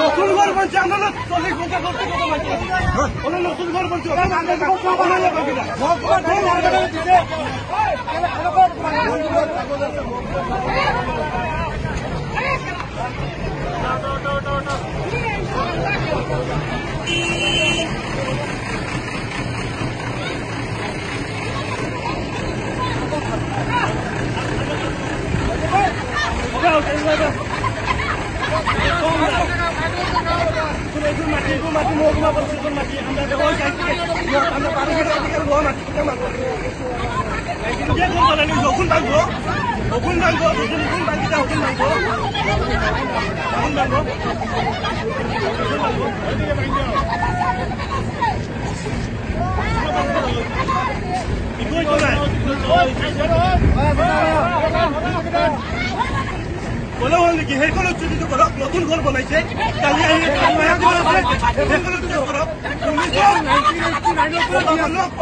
নতুন ঘর বলছে আমরা 40 ঘন্টা করতে কত বাকি ওরা নতুন ঘর বলছে মাটি মহকুমা পরিষদের মাটি আমরা যখন ভাঙবো ওগুন ভাঙবো ওগুন ভাঙিটা ওগুন ভাঙবো ওগুন ভাঙবো বলে হল নেকি সেইখনত যদি কৰক নতুন ঘৰ বনাইছে কালি আহি কৰক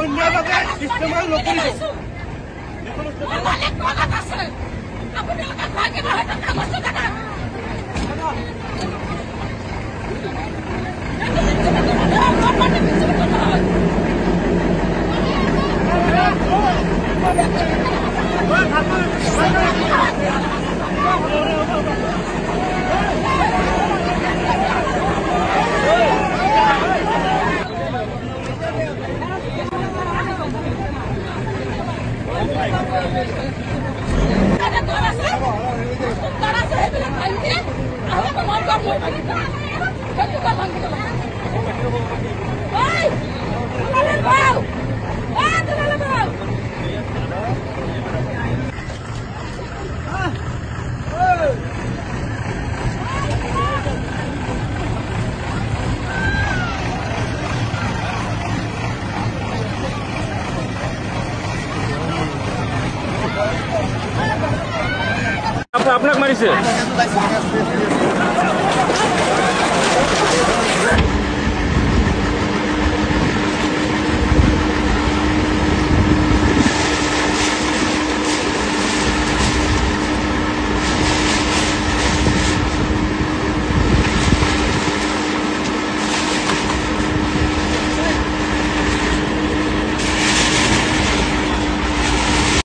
অন্যায় বাবে ইস্তেমাল নকৰিব আপনাক মাৰিছে